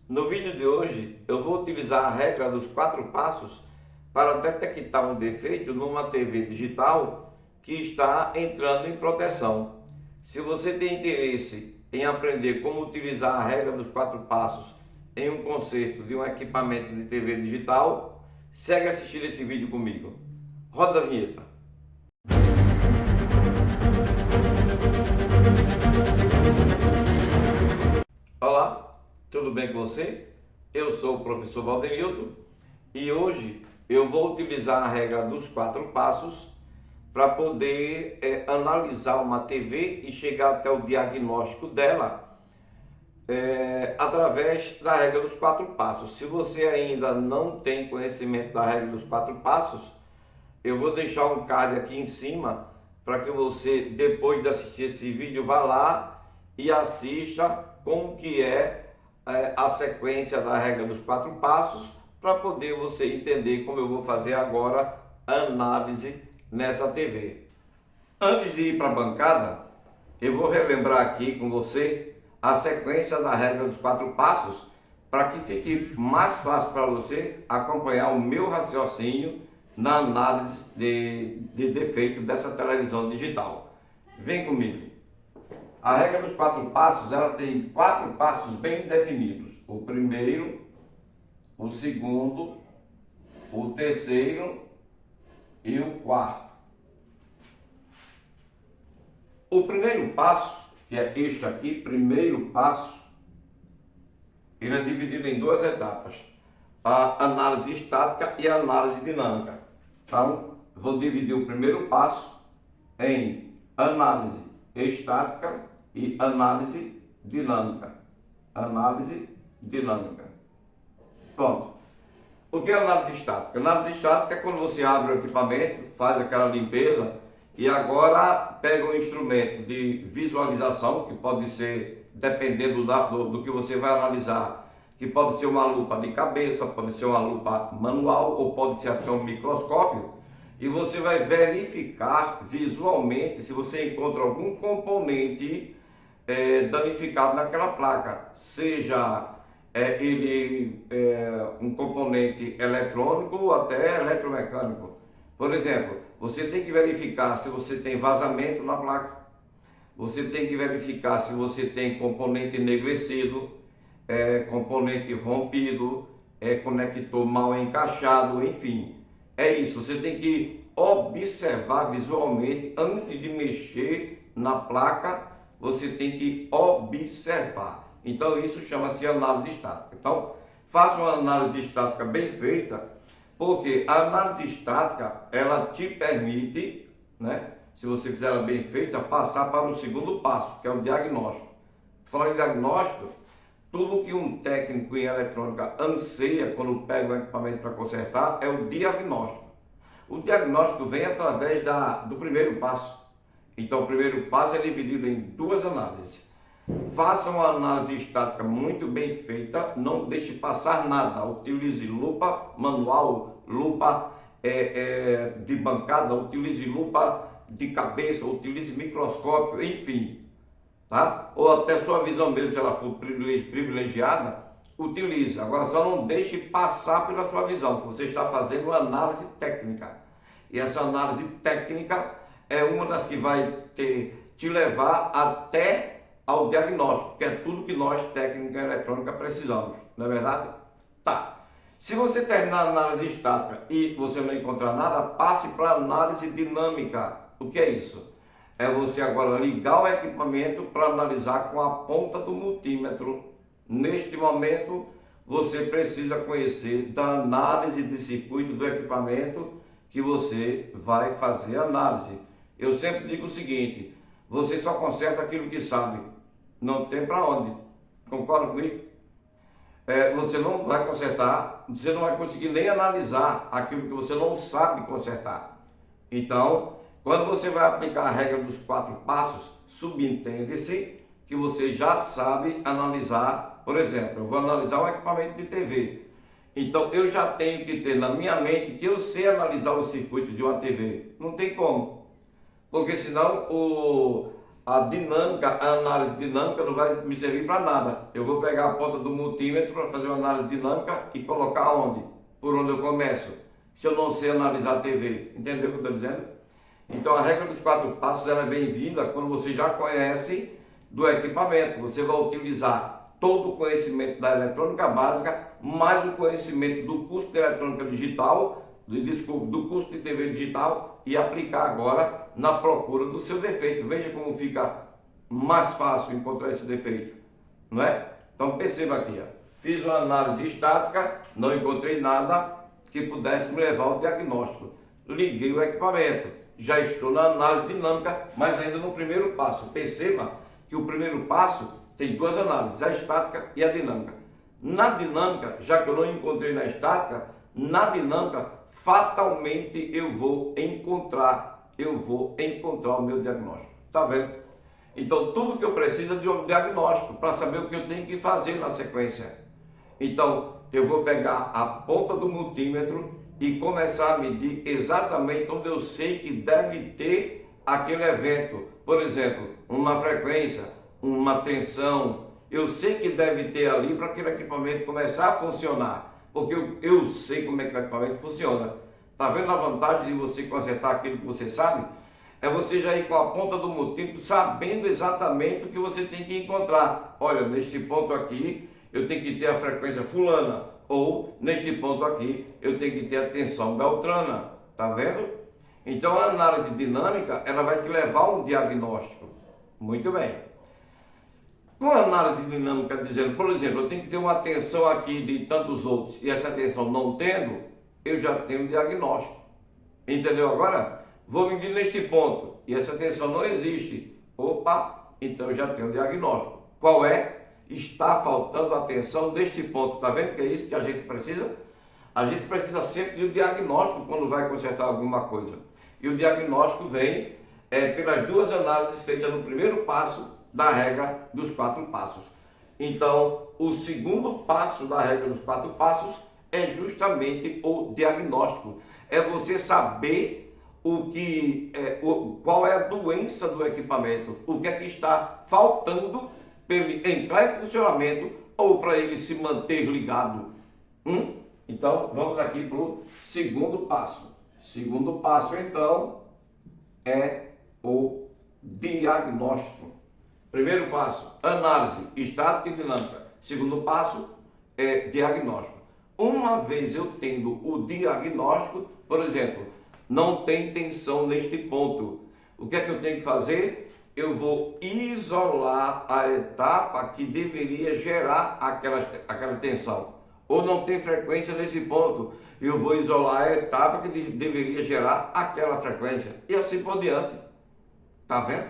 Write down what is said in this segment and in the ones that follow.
No vídeo de hoje eu vou utilizar a regra dos 4 passos para detectar um defeito numa TV digital que está entrando em proteção. Se você tem interesse em aprender como utilizar a regra dos 4 passos em um conserto de um equipamento de TV digital, segue assistindo esse vídeo comigo. Roda a vinheta. Olá, tudo bem com você? Eu sou o professor Valdenilton e hoje eu vou utilizar a regra dos 4 passos para poder analisar uma TV e chegar até o diagnóstico dela através da regra dos 4 passos. Se você ainda não tem conhecimento da regra dos 4 passos, eu vou deixar um card aqui em cima para que você, depois de assistir esse vídeo, vá lá e assista como que é a sequência da regra dos 4 passos, para poder você entender como eu vou fazer agora a análise nessa TV. Antes de ir para a bancada, eu vou relembrar aqui com você a sequência da regra dos 4 passos, para que fique mais fácil para você acompanhar o meu raciocínio na análise de defeito dessa televisão digital. Vem comigo. A regra dos 4 passos, ela tem 4 passos bem definidos. O primeiro, o segundo, o terceiro e o quarto. O primeiro passo, que é este aqui, primeiro passo, ele é dividido em 2 etapas: a análise estática e a análise dinâmica. Então, vou dividir o primeiro passo em análise estática e análise dinâmica. Análise dinâmica. Pronto. O que é análise estática? Análise estática é quando você abre o equipamento, faz aquela limpeza e agora pega um instrumento de visualização, que pode ser, dependendo do que você vai analisar, que pode ser uma lupa de cabeça, pode ser uma lupa manual ou pode ser até um microscópio, e você vai verificar visualmente se você encontra algum componente danificado naquela placa, seja ele um componente eletrônico ou até eletromecânico. Por exemplo, você tem que verificar se você tem vazamento na placa, você tem que verificar se você tem componente enegrecido, componente rompido, conector mal encaixado, enfim. É isso, você tem que observar visualmente antes de mexer na placa, você tem que observar. Então isso chama-se análise estática. Então, faça uma análise estática bem feita, porque a análise estática, ela te permite, né, se você fizer ela bem feita, passar para o segundo passo, que é o diagnóstico. Falando em diagnóstico, tudo que um técnico em eletrônica anseia quando pega um equipamento para consertar é o diagnóstico. O diagnóstico vem através do primeiro passo. Então, o primeiro passo é dividido em 2 análises. Faça uma análise estática muito bem feita, não deixe passar nada. Utilize lupa manual, lupa de bancada, utilize lupa de cabeça, utilize microscópio, enfim. Tá? Ou até sua visão mesmo, se ela for privilegiada, utilize. Agora só não deixe passar pela sua visão, porque você está fazendo uma análise técnica. E essa análise técnica é uma das que vai te levar até ao diagnóstico, que é tudo que nós, técnica eletrônica, precisamos. Não é verdade? Tá. Se você terminar a análise estática e você não encontrar nada, passe para a análise dinâmica. O que é isso? É você agora ligar o equipamento para analisar com a ponta do multímetro. Neste momento, você precisa conhecer da análise de circuito do equipamento que você vai fazer análise. Eu sempre digo o seguinte: você só conserta aquilo que sabe, não tem para onde. Concorda comigo? Você não vai consertar, você não vai conseguir nem analisar aquilo que você não sabe consertar. Então, quando você vai aplicar a regra dos 4 passos, subentende-se que você já sabe analisar. Por exemplo, eu vou analisar um equipamento de TV. Então, eu já tenho que ter na minha mente que eu sei analisar o circuito de uma TV. Não tem como. Porque senão a análise dinâmica não vai me servir para nada. Eu vou pegar a ponta do multímetro para fazer uma análise dinâmica e colocar onde? Por onde eu começo? Se eu não sei analisar a TV. Entendeu o que eu estou dizendo? Então a regra dos 4 passos ela é bem-vinda quando você já conhece do equipamento. Você vai utilizar todo o conhecimento da eletrônica básica, mais o conhecimento do curso de eletrônica digital, do curso de TV digital, e aplicar agora na procura do seu defeito. Veja como fica mais fácil encontrar esse defeito, não é? Então perceba aqui, ó. Fiz uma análise estática, não encontrei nada que pudesse me levar ao diagnóstico. Liguei o equipamento, já estou na análise dinâmica, mas ainda no primeiro passo. Perceba que o primeiro passo tem 2 análises, a estática e a dinâmica. Na dinâmica, já que eu não encontrei na estática, na dinâmica, fatalmente eu vou encontrar o meu diagnóstico. Tá vendo? Então, tudo que eu preciso é de um diagnóstico para saber o que eu tenho que fazer na sequência. Então, eu vou pegar a ponta do multímetro e começar a medir exatamente onde eu sei que deve ter aquele evento. Por exemplo, uma frequência, uma tensão. Eu sei que deve ter ali para aquele equipamento começar a funcionar. Porque eu sei como é que o equipamento funciona. Está vendo a vantagem de você consertar aquilo que você sabe? É você já ir com a ponta do multímetro sabendo exatamente o que você tem que encontrar. Olha, neste ponto aqui eu tenho que ter a frequência fulana, ou neste ponto aqui eu tenho que ter a tensão beltrana. Tá vendo? Então a análise dinâmica ela vai te levar a um diagnóstico. Muito bem. Com a análise dinâmica dizendo, por exemplo, eu tenho que ter uma tensão aqui de tantos volts e essa tensão não tendo, eu já tenho um diagnóstico. Entendeu agora? Vou medir neste ponto e essa tensão não existe. Opa, então eu já tenho um diagnóstico. Qual é? Está faltando a tensão neste ponto. Tá vendo que é isso que a gente precisa? A gente precisa sempre de um diagnóstico quando vai consertar alguma coisa. E o diagnóstico vem pelas 2 análises feitas no primeiro passo da regra dos 4 passos. Então, o segundo passo da regra dos 4 passos é justamente o diagnóstico. É você saber qual é a doença do equipamento, o que é que está faltando para ele entrar em funcionamento ou para ele se manter ligado. Então, vamos aqui para o segundo passo. Segundo passo, então, é o diagnóstico. Primeiro passo, análise estática e dinâmica. Segundo passo, é diagnóstico. Uma vez eu tendo o diagnóstico, por exemplo, não tem tensão neste ponto. O que é que eu tenho que fazer? Eu vou isolar a etapa que deveria gerar aquela tensão. Ou não tem frequência nesse ponto, eu vou isolar a etapa que deveria gerar aquela frequência. E assim por diante. Tá vendo?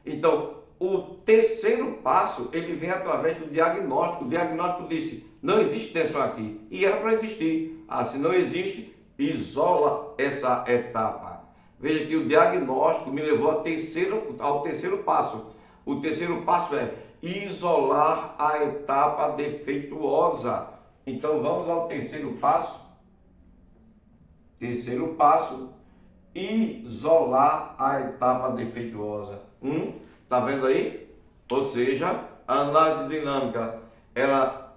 Então, o terceiro passo, ele vem através do diagnóstico. O diagnóstico disse, não existe tensão aqui. E era para existir. Se não existe, isola essa etapa. Veja que o diagnóstico me levou ao terceiro passo. O terceiro passo é isolar a etapa defeituosa. Então vamos ao terceiro passo. Terceiro passo, isolar a etapa defeituosa. Tá vendo aí? Ou seja, a análise dinâmica, ela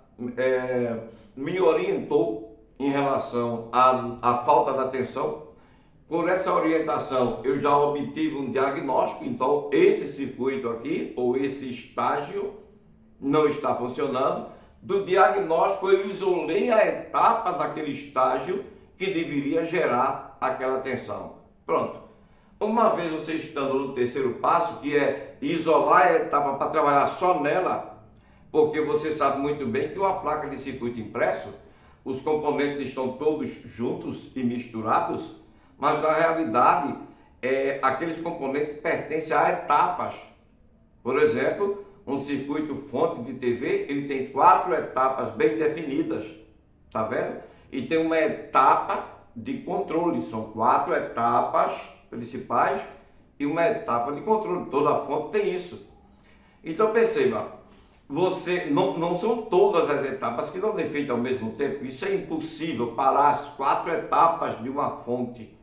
me orientou em relação à falta da tensão. Por essa orientação, eu já obtive um diagnóstico. Então, esse circuito aqui, ou esse estágio, não está funcionando. Do diagnóstico, eu isolei a etapa daquele estágio que deveria gerar aquela tensão. Pronto. Uma vez você estando no terceiro passo, que é isolar a etapa para trabalhar só nela, porque você sabe muito bem que uma placa de circuito impresso, os componentes estão todos juntos e misturados, mas na realidade aqueles componentes pertencem a etapas. Por exemplo, um circuito fonte de TV, ele tem 4 etapas bem definidas, tá vendo? E tem uma etapa de controle, são 4 etapas principais e uma etapa de controle. Toda fonte tem isso. Então perceba, não são todas as etapas que dão defeito ao mesmo tempo. Isso é impossível, parar as 4 etapas de uma fonte,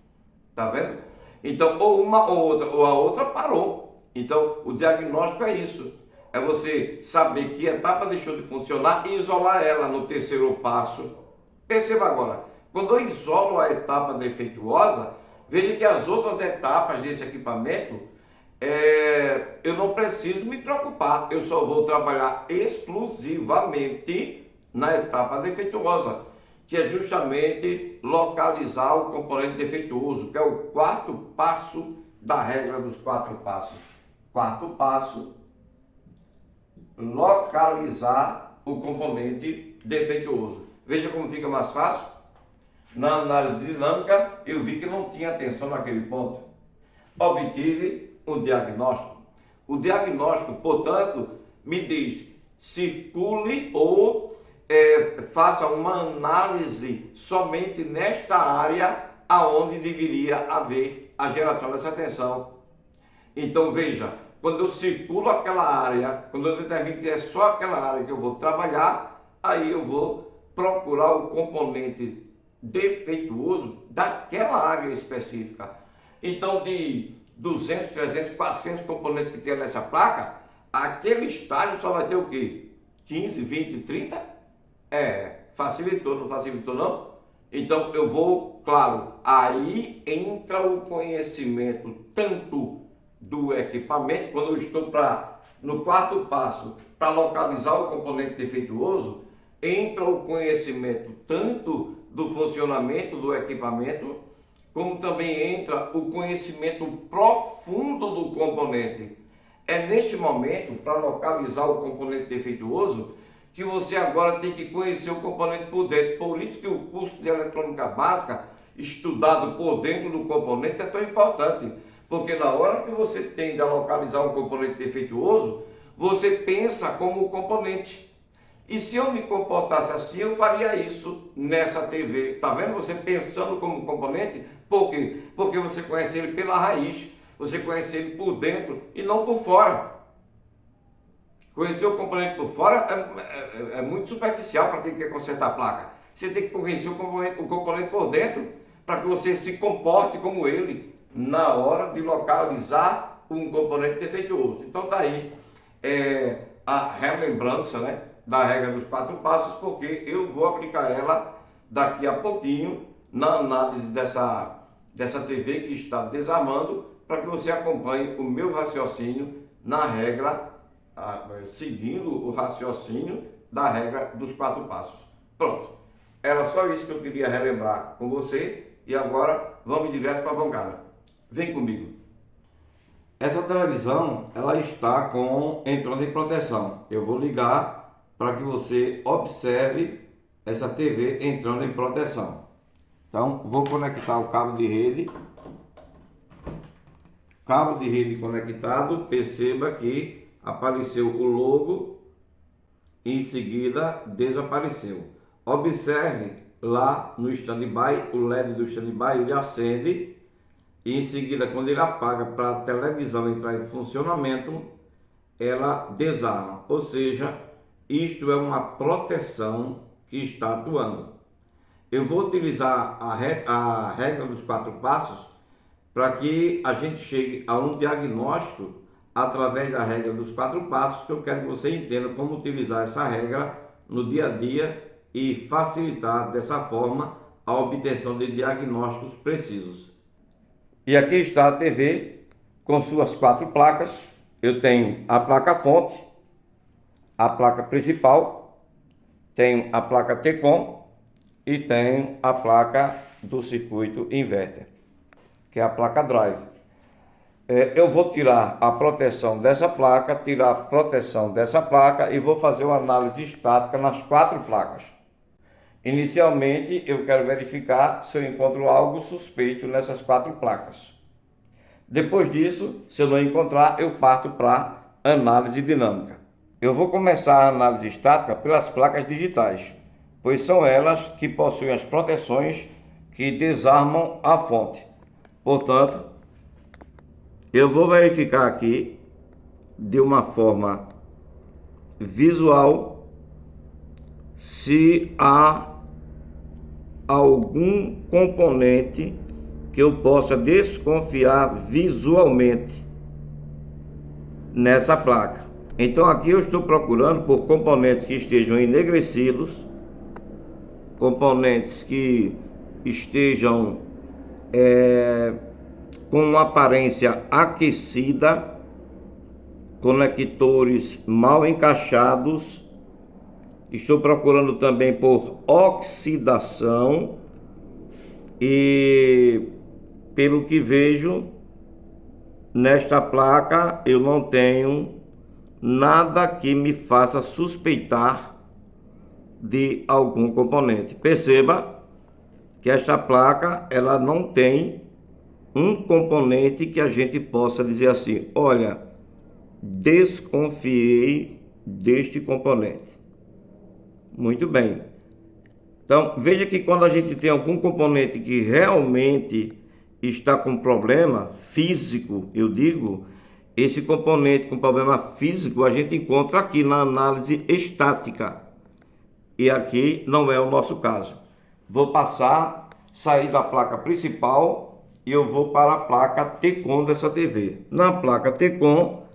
tá vendo? Então ou uma ou outra, ou a outra parou. Então, o diagnóstico é isso. É você saber que etapa deixou de funcionar e isolar ela no terceiro passo. Perceba agora, quando eu isolo a etapa defeituosa, veja que as outras etapas desse equipamento, eu não preciso me preocupar. Eu só vou trabalhar exclusivamente na etapa defeituosa, que é justamente localizar o componente defeituoso, que é o quarto passo da regra dos 4 passos. Quarto passo, localizar o componente defeituoso. Veja como fica mais fácil. Na análise dinâmica, eu vi que não tinha atenção naquele ponto. Obtive um diagnóstico. O diagnóstico, portanto, me diz, circule ou faça uma análise somente nesta área aonde deveria haver a geração dessa tensão. Então veja, quando eu circulo aquela área, quando eu determino que é só aquela área que eu vou trabalhar, aí eu vou procurar o componente defeituoso daquela área específica. Então de 200, 300, 400 componentes que tem nessa placa, aquele estágio só vai ter o quê? 15, 20, 30? Facilitou, não facilitou não? Então eu vou, claro, aí entra o conhecimento tanto do equipamento, quando eu estou no quarto passo, para localizar o componente defeituoso, entra o conhecimento tanto do funcionamento do equipamento, como também entra o conhecimento profundo do componente. É neste momento, para localizar o componente defeituoso, que você agora tem que conhecer o componente por dentro. Por isso que o curso de eletrônica básica, estudado por dentro do componente, é tão importante. Porque na hora que você tende a localizar um componente defeituoso, você pensa como o componente. E se eu me comportasse assim, eu faria isso nessa TV. Tá vendo? Você pensando como componente, por quê? Porque você conhece ele pela raiz, você conhece ele por dentro e não por fora. Conhecer o componente por fora é muito superficial para quem quer consertar a placa. Você tem que conhecer o componente por dentro para que você se comporte como ele na hora de localizar um componente defeituoso. Então tá aí a relembrança, né, da regra dos 4 passos, porque eu vou aplicar ela daqui a pouquinho na análise dessa TV que está desarmando, para que você acompanhe o meu raciocínio na regra, seguindo o raciocínio da regra dos 4 passos. Pronto, era só isso que eu queria relembrar com você e agora vamos direto para a bancada. Vem comigo. Essa televisão, ela está entrando em proteção. Eu vou ligar para que você observe essa TV entrando em proteção. Então, vou conectar o cabo de rede. Cabo de rede conectado, perceba que apareceu o logo e em seguida desapareceu. Observe lá no standby, o LED do standby, ele acende e em seguida, quando ele apaga para a televisão entrar em funcionamento, ela desarma. Ou seja, isto é uma proteção que está atuando. Eu vou utilizar a regra dos 4 passos para que a gente chegue a um diagnóstico através da regra dos 4 passos, que eu quero que você entenda como utilizar essa regra no dia a dia e facilitar dessa forma a obtenção de diagnósticos precisos. E aqui está a TV com suas 4 placas. Eu tenho a placa fonte, a placa principal, tenho a placa T-CON e tenho a placa do circuito inverter, que é a placa drive. Eu vou tirar a proteção dessa placa, tirar a proteção dessa placa e vou fazer uma análise estática nas 4 placas. Inicialmente, eu quero verificar se eu encontro algo suspeito nessas 4 placas. Depois disso, se eu não encontrar, eu parto para análise dinâmica. Eu vou começar a análise estática pelas placas digitais, pois são elas que possuem as proteções que desarmam a fonte. Portanto, eu vou verificar aqui de uma forma visual se há algum componente que eu possa desconfiar visualmente. nessa placa. Então aqui eu estou procurando por componentes que estejam enegrecidos, componentes que estejam com uma aparência aquecida, conectores mal encaixados. Estou procurando também por oxidação e, pelo que vejo, nesta placa eu não tenho nada que me faça suspeitar de algum componente. Perceba que esta placa ela não tem um componente que a gente possa dizer assim: olha, desconfiei deste componente. Muito bem. Então veja que quando a gente tem algum componente que realmente está com problema físico, eu digo, esse componente com problema físico a gente encontra aqui na análise estática. E aqui não é o nosso caso. Vou sair da placa principal e eu vou para a placa T-CON dessa TV. Na placa T-CON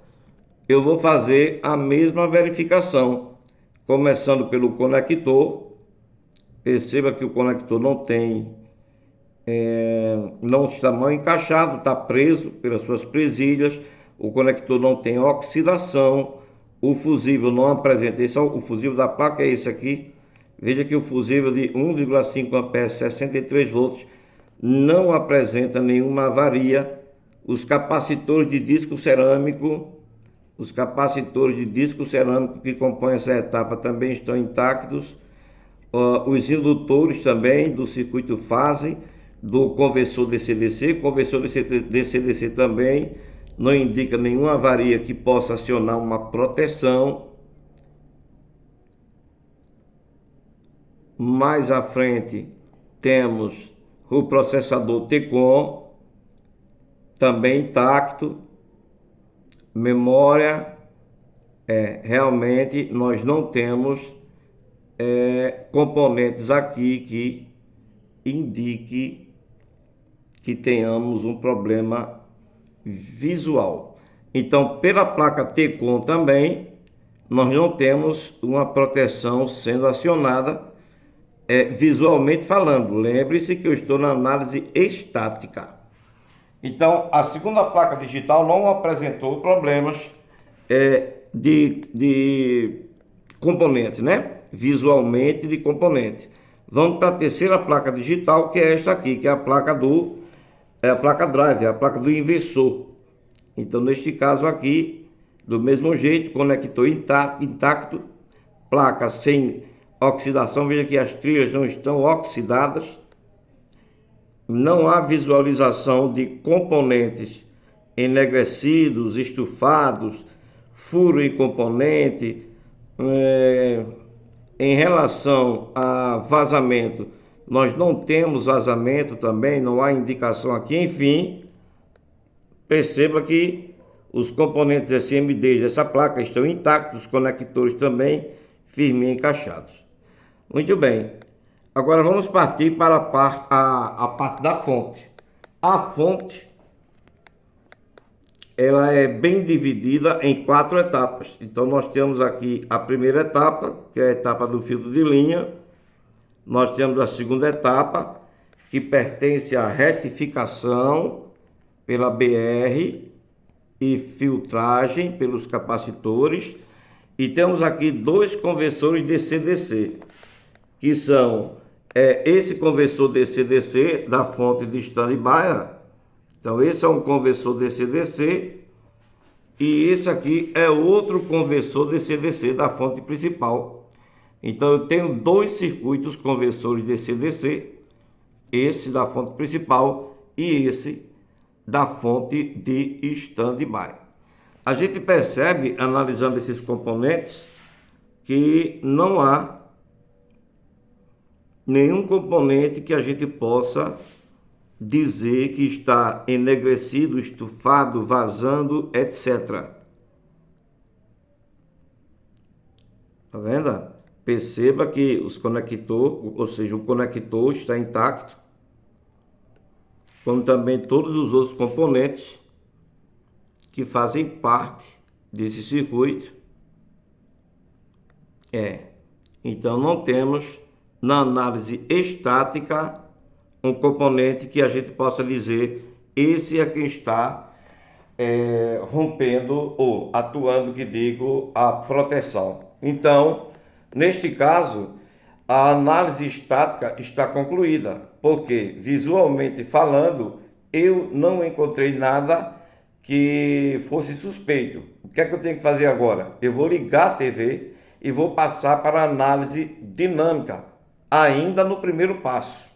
eu vou fazer a mesma verificação, começando pelo conector. Perceba que o conector não está mal encaixado, está preso pelas suas presilhas. O conector não tem oxidação. O fusível não apresenta, o fusível da placa é esse aqui. Veja que o fusível de 1,5 amperes, 63 volts, não apresenta nenhuma avaria. Os capacitores de disco cerâmico, que compõem essa etapa também estão intactos. Os indutores também do circuito fase do conversor DC-DC, conversor DC-DC também não indica nenhuma avaria que possa acionar uma proteção. Mais à frente temos o processador T-CON, também intacto. Memória, realmente nós não temos componentes aqui que indique que tenhamos um problema visual. Então, pela placa T-CON também, nós não temos uma proteção sendo acionada visualmente falando. Lembre-se que eu estou na análise estática. Então, a segunda placa digital não apresentou problemas de componente, né? Visualmente de componente. Vamos para a terceira placa digital, que é esta aqui, que é a placa a placa drive, a placa do inversor. Então, neste caso aqui, do mesmo jeito, conector intacto, placa sem oxidação. Veja que as trilhas não estão oxidadas. Não há visualização de componentes enegrecidos, estufados, furo em componente. Em relação a vazamento, nós não temos vazamento também, não há indicação aqui. Enfim, perceba que os componentes SMD dessa placa estão intactos, os conectores também firmes encaixados. Muito bem. Agora vamos partir para a parte da fonte. A fonte, ela é bem dividida em 4 etapas. Então nós temos aqui a primeira etapa, que é a etapa do filtro de linha. Nós temos a segunda etapa, que pertence à retificação pela BR e filtragem pelos capacitores. E temos aqui 2 conversores DC-DC, que são esse conversor DC-DC da fonte de standby. Então esse é um conversor DC-DC e esse aqui é outro conversor DC-DC da fonte principal. Então eu tenho 2 circuitos conversores DC-DC, esse da fonte principal e esse da fonte de standby. A gente percebe, analisando esses componentes, que não há nenhum componente que a gente possa dizer que está enegrecido, estufado, vazando, etc. Tá vendo? Perceba que os conectores, ou seja, o conector está intacto, como também todos os outros componentes que fazem parte desse circuito. Então não temos na análise estática um componente que a gente possa dizer esse é quem está rompendo ou atuando, que digo, a proteção. Então, neste caso, a análise estática está concluída, porque visualmente falando, eu não encontrei nada que fosse suspeito. O que é que eu tenho que fazer agora? Eu vou ligar a TV e vou passar para a análise dinâmica, ainda no primeiro passo.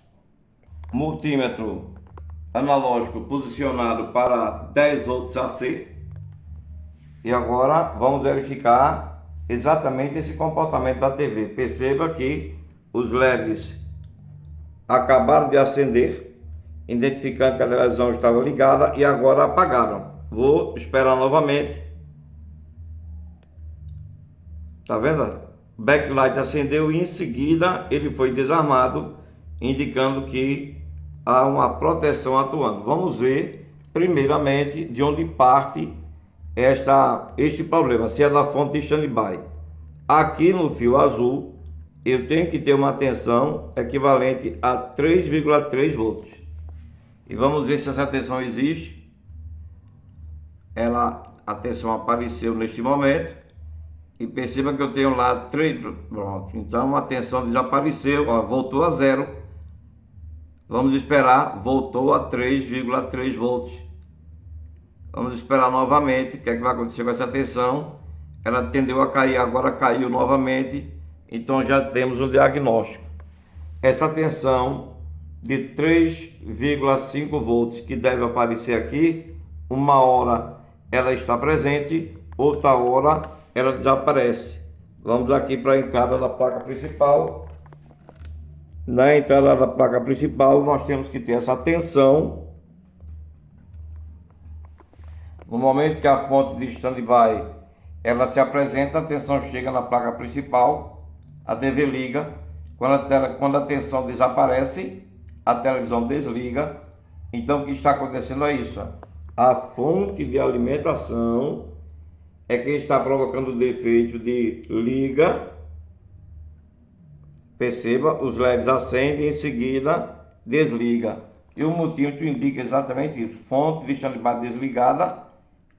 Multímetro analógico posicionado para 10 volts AC. E agora vamos verificar exatamente esse comportamento da TV. Perceba que os LEDs acabaram de acender, identificando que a televisão estava ligada, e agora apagaram. Vou esperar novamente. Tá vendo? O backlight acendeu e em seguida ele foi desarmado, indicando que há uma proteção atuando. Vamos ver primeiramente de onde parte este problema, se é da fonte de standby. Aqui no fio azul eu tenho que ter uma tensão equivalente a 3,3 volts. E vamos ver se essa tensão existe. A tensão apareceu neste momento. E perceba que eu tenho lá 3, pronto. Então a tensão desapareceu, ó, voltou a zero. Vamos esperar, voltou a 3,3 volts. Vamos esperar novamente. O que é que vai acontecer com essa tensão? Ela tendeu a cair, agora caiu novamente. Então já temos um diagnóstico. Essa tensão de 3,5 volts que deve aparecer aqui, uma hora ela está presente, outra hora ela desaparece. Vamos aqui para a entrada da placa principal. Na entrada da placa principal nós temos que ter essa tensão. No momento que a fonte de standby ela se apresenta, a tensão chega na placa principal, a TV liga. Quando a tensão desaparece, a televisão desliga. Então o que está acontecendo é isso: a fonte de alimentação é quem está provocando o defeito de liga. Perceba, os LEDs acendem e em seguida desliga. E o multímetro indica exatamente isso: fonte de standby desligada.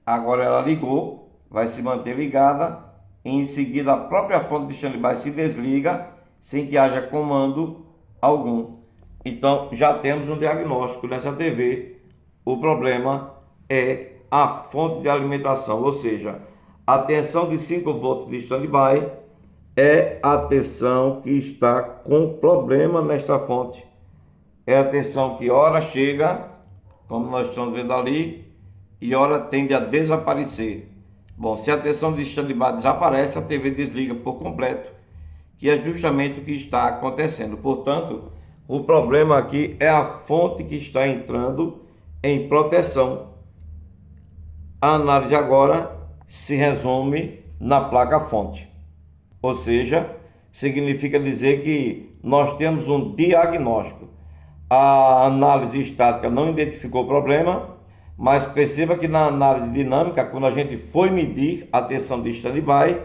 Agora ela ligou, vai se manter ligada. E em seguida a própria fonte de standby se desliga sem que haja comando algum. Então já temos um diagnóstico nessa TV. O problema é a fonte de alimentação, ou seja, a tensão de 5 volts de standby é a tensão que está com problema nesta fonte. É a tensão que ora chega, como nós estamos vendo ali, e ora tende a desaparecer. Bom, se a tensão de standby desaparece, a TV desliga por completo, que é justamente o que está acontecendo. Portanto, o problema aqui é a fonte que está entrando em proteção. A análise agora se resume na placa-fonte. Ou seja, significa dizer que nós temos um diagnóstico. A análise estática não identificou o problema, mas perceba que na análise dinâmica, quando a gente foi medir a tensão de standby,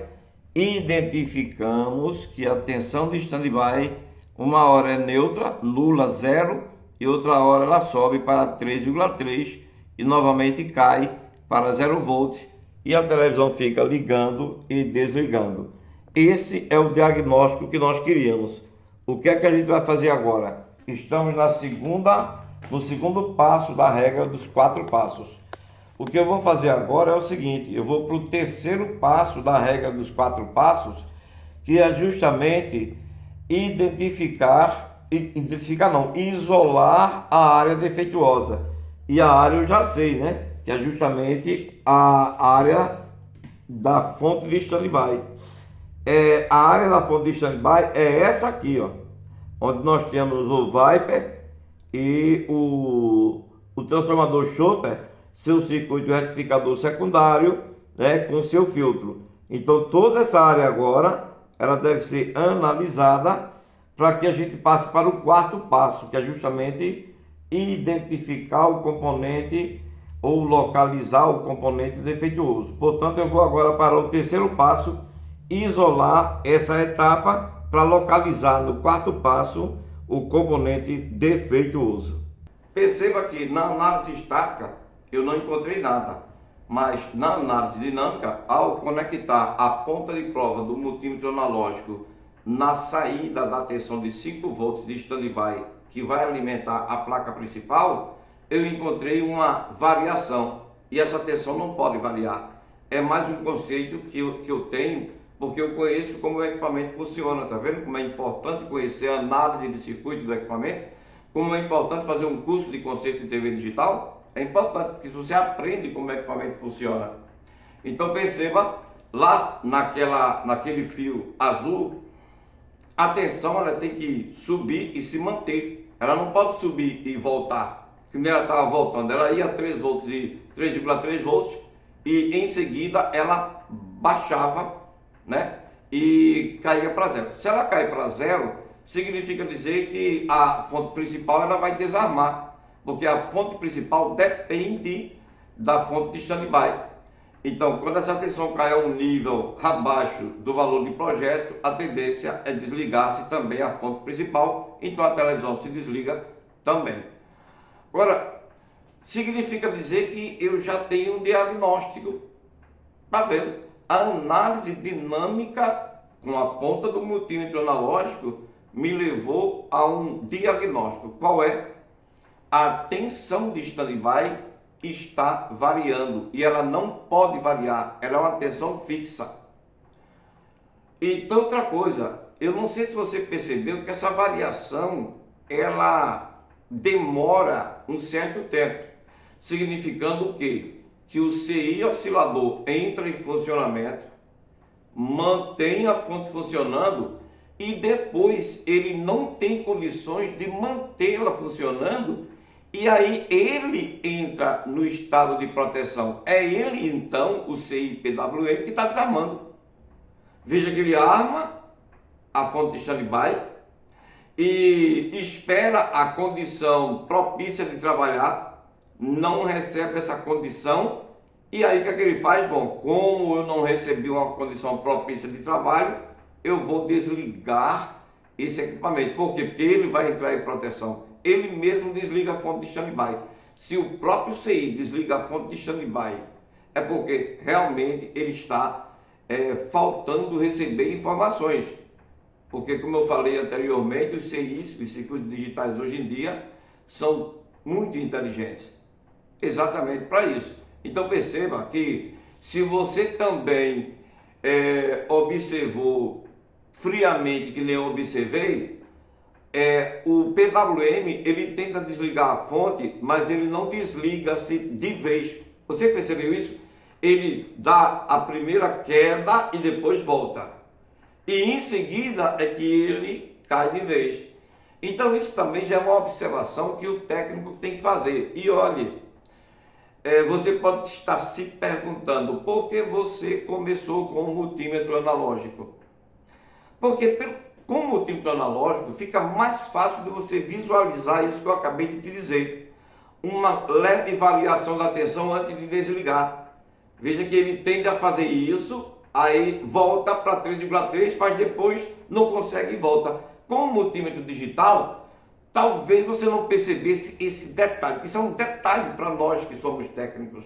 identificamos que a tensão de standby, uma hora é neutra, nula, zero, e outra hora ela sobe para 3,3 e novamente cai para 0 volts, e a televisão fica ligando e desligando. Esse é o diagnóstico que nós queríamos. O que é que a gente vai fazer agora? Estamos no segundo passo da regra dos 4 passos. O que eu vou fazer agora é o seguinte: eu vou para o terceiro passo da regra dos 4 passos, que é justamente isolar a área defeituosa. E a área eu já sei, né? Que é justamente a área da fonte de standby. A área da fonte de standby é essa aqui, ó, onde nós temos o Viper e o transformador Schotter, seu circuito retificador secundário, né, com seu filtro. Então toda essa área agora ela deve ser analisada para que a gente passe para o quarto passo, que é justamente identificar o componente ou localizar o componente defeituoso. Portanto, eu vou agora para o terceiro passo, isolar essa etapa para localizar no quarto passo o componente defeituoso. Perceba que na análise estática eu não encontrei nada, mas na análise dinâmica, ao conectar a ponta de prova do multímetro analógico na saída da tensão de 5 volts de standby, que vai alimentar a placa principal, eu encontrei uma variação, e essa tensão não pode variar. É mais um conceito que eu tenho, porque eu conheço como o equipamento funciona. Tá vendo como é importante conhecer a análise de circuito do equipamento? Como é importante fazer um curso de conceito de TV digital? É importante, porque você aprende como o equipamento funciona. Então perceba, lá naquele fio azul, a tensão ela tem que subir e se manter. Ela não pode subir e voltar, que nem ela estava voltando. Ela ia a 3 volts e 3,3 volts e em seguida ela baixava, né? E caía para zero. Se ela cair para zero, significa dizer que a fonte principal ela vai desarmar, porque a fonte principal depende da fonte de standby. Então, quando essa tensão cai a um nível abaixo do valor de projeto, a tendência é desligar-se também a fonte principal, então a televisão se desliga também. Agora, significa dizer que eu já tenho um diagnóstico. Está vendo? A análise dinâmica com a ponta do multímetro analógico me levou a um diagnóstico. Qual é? A tensão de standby está variando e ela não pode variar, ela é uma tensão fixa. Então, outra coisa, eu não sei se você percebeu que essa variação ela demora um certo tempo, significando o quê? Que o CI oscilador entra em funcionamento, mantém a fonte funcionando e depois ele não tem condições de mantê-la funcionando. E aí ele entra no estado de proteção. É ele então, o CI-PWM, que está desarmando. Veja que ele arma a fonte de standby e espera a condição propícia de trabalhar, não recebe essa condição, e aí o que é que ele faz? Bom, como eu não recebi uma condição propícia de trabalho, eu vou desligar esse equipamento. Por quê? Porque ele vai entrar em proteção. Ele mesmo desliga a fonte de standby. Se o próprio CI desliga a fonte de standby, é porque realmente ele está faltando receber informações. Porque, como eu falei anteriormente, os CIs, os circuitos digitais hoje em dia, são muito inteligentes. Exatamente para isso. Então perceba que se você também observou friamente, que nem eu observei, o PWM ele tenta desligar a fonte, mas ele não desliga-se de vez. Você percebeu isso? Ele dá a primeira queda e depois volta. E em seguida é que ele cai de vez. Então isso também já é uma observação que o técnico tem que fazer. E olhe, você pode estar se perguntando por que você começou com o multímetro analógico. Porque com o multímetro analógico fica mais fácil de você visualizar isso que eu acabei de te dizer. Uma leve variação da tensão antes de desligar. Veja que ele tende a fazer isso, aí volta para 3,3, mas depois não consegue e volta. Com o multímetro digital, talvez você não percebesse esse detalhe, porque isso é um detalhe para nós que somos técnicos.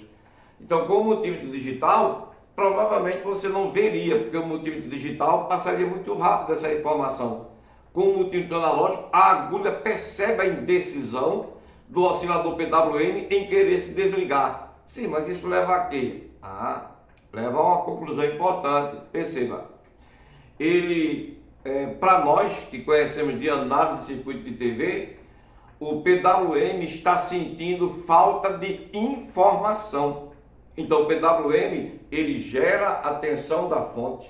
Então, com o multímetro digital, provavelmente você não veria, porque o multímetro digital passaria muito rápido essa informação. Com o multímetro analógico, a agulha percebe a indecisão do oscilador PWM em querer se desligar. Sim, mas isso leva a quê? Leva a uma conclusão importante. Perceba, ele, para nós que conhecemos de análise de circuito de TV, o PWM está sentindo falta de informação. Então o PWM ele gera a tensão da fonte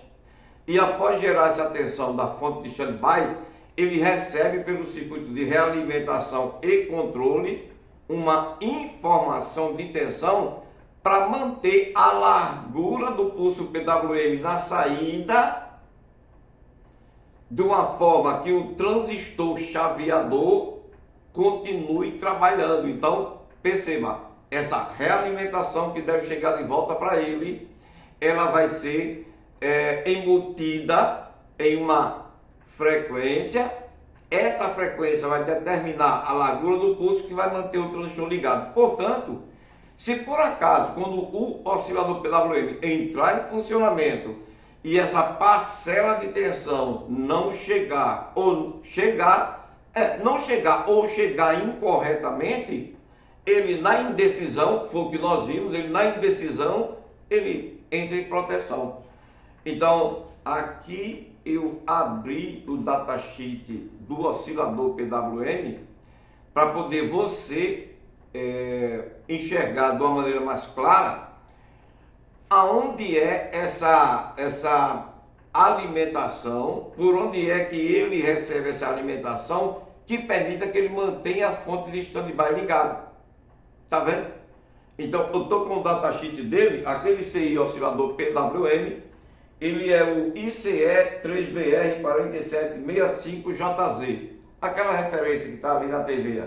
e após gerar essa tensão da fonte de standby, ele recebe pelo circuito de realimentação e controle uma informação de tensão para manter a largura do pulso PWM na saída de uma forma que o transistor chaveador continue trabalhando. Então, perceba, essa realimentação que deve chegar de volta para ele, ela vai ser embutida em uma frequência. Essa frequência vai determinar a largura do pulso que vai manter o transistor ligado. Portanto, se por acaso, quando o oscilador PWM entrar em funcionamento e essa parcela de tensão não chegar ou chegar incorretamente, ele na indecisão, foi o que nós vimos, ele entra em proteção. Então, aqui eu abri o datasheet do oscilador PWM para poder você enxergar de uma maneira mais clara aonde é essa alimentação, por onde é que ele recebe essa alimentação que permita que ele mantenha a fonte de standby ligada. Tá vendo? Então, eu estou com o datasheet dele, aquele CI oscilador PWM, ele é o ICE3BR4765JZ, aquela referência que está ali na TV.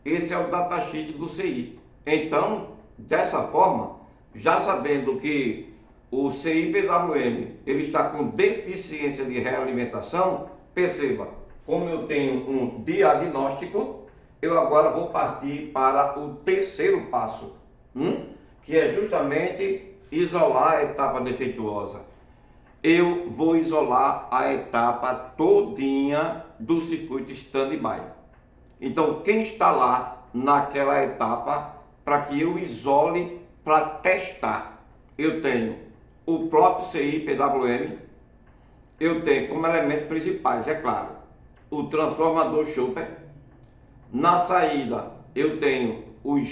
Esse é o datasheet do CI. Então, dessa forma, já sabendo que o CI PWM ele está com deficiência de realimentação, perceba, como eu tenho um diagnóstico, eu agora vou partir para o terceiro passo, que é justamente isolar a etapa defeituosa. Eu vou isolar a etapa todinha do circuito standby. Então, quem está lá naquela etapa, para que eu isole para testar, eu tenho o próprio CI PWM, eu tenho como elementos principais, é claro, o transformador Chopper. Na saída, eu tenho os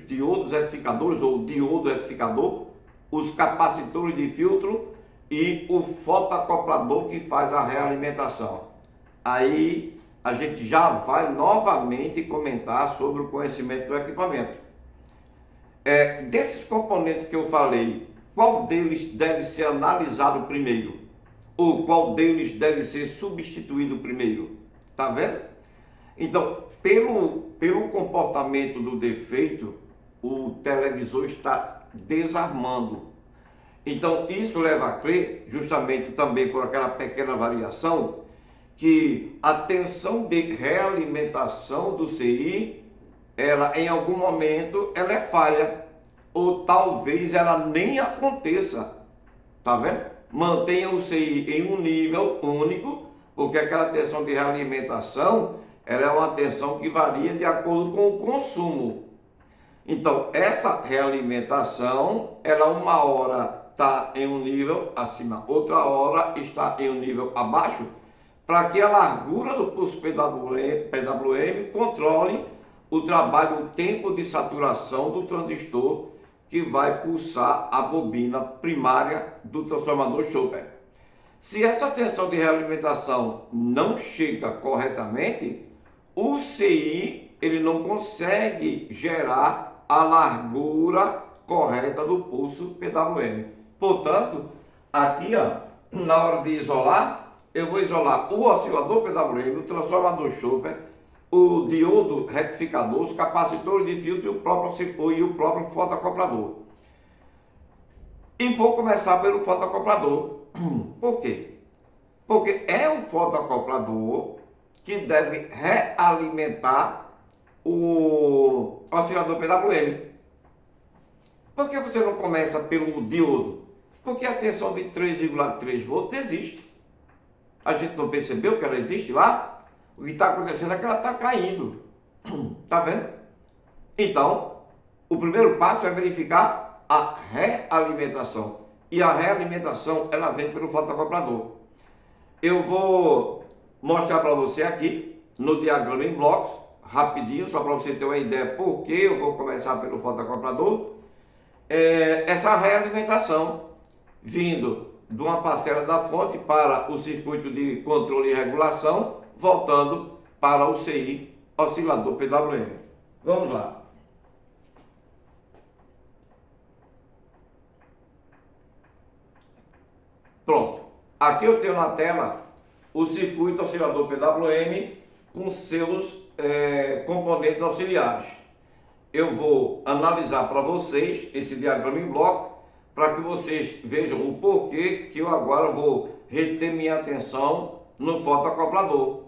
diodos retificadores ou diodo retificador, os capacitores de filtro e o fotoacoplador que faz a realimentação. Aí a gente já vai novamente comentar sobre o conhecimento do equipamento. Desses componentes que eu falei, qual deles deve ser analisado primeiro? Ou qual deles deve ser substituído primeiro? Tá vendo? Então, pelo comportamento do defeito, o televisor está desarmando. Então, isso leva a crer, justamente também por aquela pequena variação, que a tensão de realimentação do CI, ela em algum momento ela é falha, ou talvez ela nem aconteça, tá vendo? Mantenha o CI em um nível único, porque aquela tensão de realimentação, ela é uma tensão que varia de acordo com o consumo. Então, essa realimentação, ela uma hora está em um nível acima, outra hora está em um nível abaixo, para que a largura do pulso PWM controle o trabalho, o tempo de saturação do transistor que vai pulsar a bobina primária do transformador Chopper. Se essa tensão de realimentação não chega corretamente, o CI ele não consegue gerar a largura correta do pulso PWM. Portanto, aqui na hora de isolar, eu vou isolar o oscilador PWM, o transformador Chopper, o diodo retificador, os capacitores de filtro e o próprio fotoacoplador. E vou começar pelo fotoacoplador. Por quê? Porque é o fotoacoplador que deve realimentar o oscilador PWM. Por que você não começa pelo diodo? Porque a tensão de 3,3 volts existe. A gente não percebeu que ela existe lá? O que está acontecendo é que ela está caindo. Está vendo? Então, o primeiro passo é verificar a realimentação. E a realimentação, ela vem pelo fotoacoplador. Eu vou mostrar para você aqui, no diagrama em blocos, rapidinho, só para você ter uma ideia por que eu vou começar pelo fotoacoplador. Essa realimentação vindo de uma parcela da fonte para o circuito de controle e regulação, voltando para o CI oscilador PWM. Vamos lá. Pronto. Aqui eu tenho na tela o circuito oscilador PWM com seus componentes auxiliares. eu vou analisar para vocês esse diagrama em bloco, para que vocês vejam o porquê que eu agora vou reter minha atenção no fotoacoplador,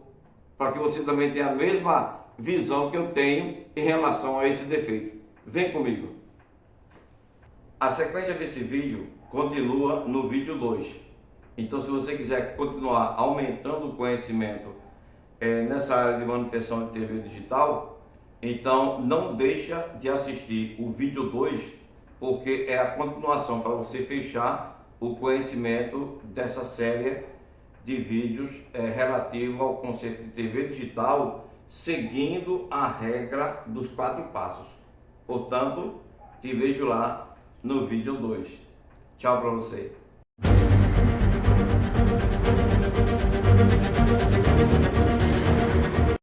para que você também tenha a mesma visão que eu tenho em relação a esse defeito. Vem comigo. A sequência desse vídeo continua no vídeo 2. Então, se você quiser continuar aumentando o conhecimento nessa área de manutenção de TV digital, então não deixa de assistir o vídeo 2, porque é a continuação para você fechar o conhecimento dessa série de vídeos relativo ao conceito de TV digital, seguindo a regra dos 4 passos. Portanto, te vejo lá no vídeo 2. Tchau para você.